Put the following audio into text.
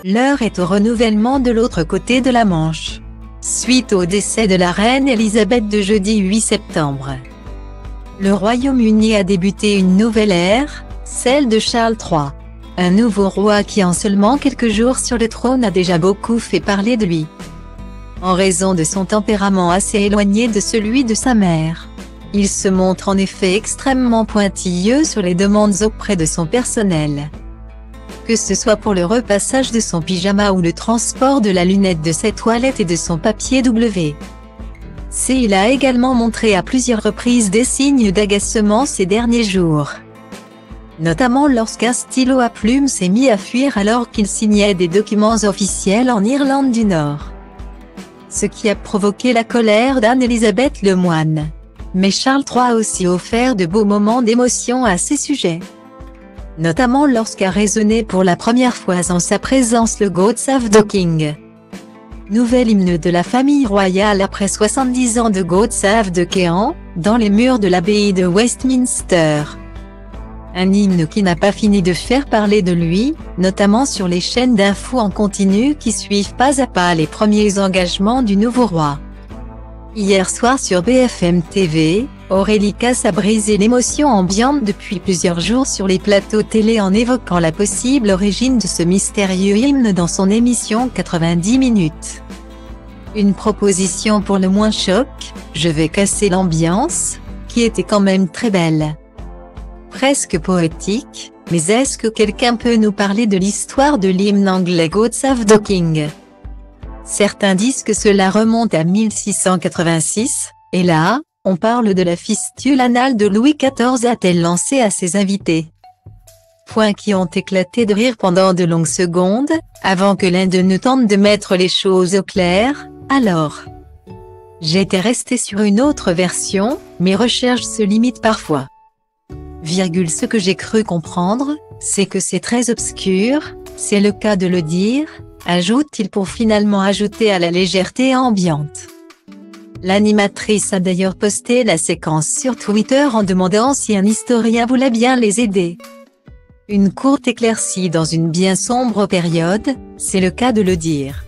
L'heure est au renouvellement de l'autre côté de la Manche. Suite au décès de la reine Elisabeth de jeudi 8 septembre. Le Royaume-Uni a débuté une nouvelle ère, celle de Charles III. Un nouveau roi qui en seulement quelques jours sur le trône a déjà beaucoup fait parler de lui. En raison de son tempérament assez éloigné de celui de sa mère. Il se montre en effet extrêmement pointilleux sur les demandes auprès de son personnel. Que ce soit pour le repassage de son pyjama ou le transport de la lunette de ses toilettes et de son papier W. Il a également montré à plusieurs reprises des signes d'agacement ces derniers jours. Notamment lorsqu'un stylo à plume s'est mis à fuir alors qu'il signait des documents officiels en Irlande du Nord. Ce qui a provoqué la colère d'Anne-Elisabeth Lemoine. Mais Charles III a aussi offert de beaux moments d'émotion à ces sujets. Notamment lorsqu'a résonné pour la première fois en sa présence le God Save the King. Nouvel hymne de la famille royale après 70 ans de God Save the King, dans les murs de l'abbaye de Westminster. Un hymne qui n'a pas fini de faire parler de lui, notamment sur les chaînes d'infos en continu qui suivent pas à pas les premiers engagements du nouveau roi. Hier soir sur BFM TV, Aurélie Casse a brisé l'émotion ambiante depuis plusieurs jours sur les plateaux télé en évoquant la possible origine de ce mystérieux hymne dans son émission 90 minutes. Une proposition pour le moins choc, je vais casser l'ambiance, qui était quand même très belle. Presque poétique, mais est-ce que quelqu'un peut nous parler de l'histoire de l'hymne anglais God Save the King? Certains disent que cela remonte à 1686, et là, on parle de la fistule anale de Louis XIV a-t-elle lancé à ses invités. Points qui ont éclaté de rire pendant de longues secondes, avant que l'un d'eux ne tente de mettre les choses au clair, alors. J'étais resté sur une autre version, mes recherches se limitent parfois. Ce que j'ai cru comprendre, c'est que c'est très obscur, c'est le cas de le dire, ajoute-t-il pour finalement ajouter à la légèreté ambiante. L'animatrice a d'ailleurs posté la séquence sur Twitter en demandant si un historien voulait bien les aider. Une courte éclaircie dans une bien sombre période, c'est le cas de le dire.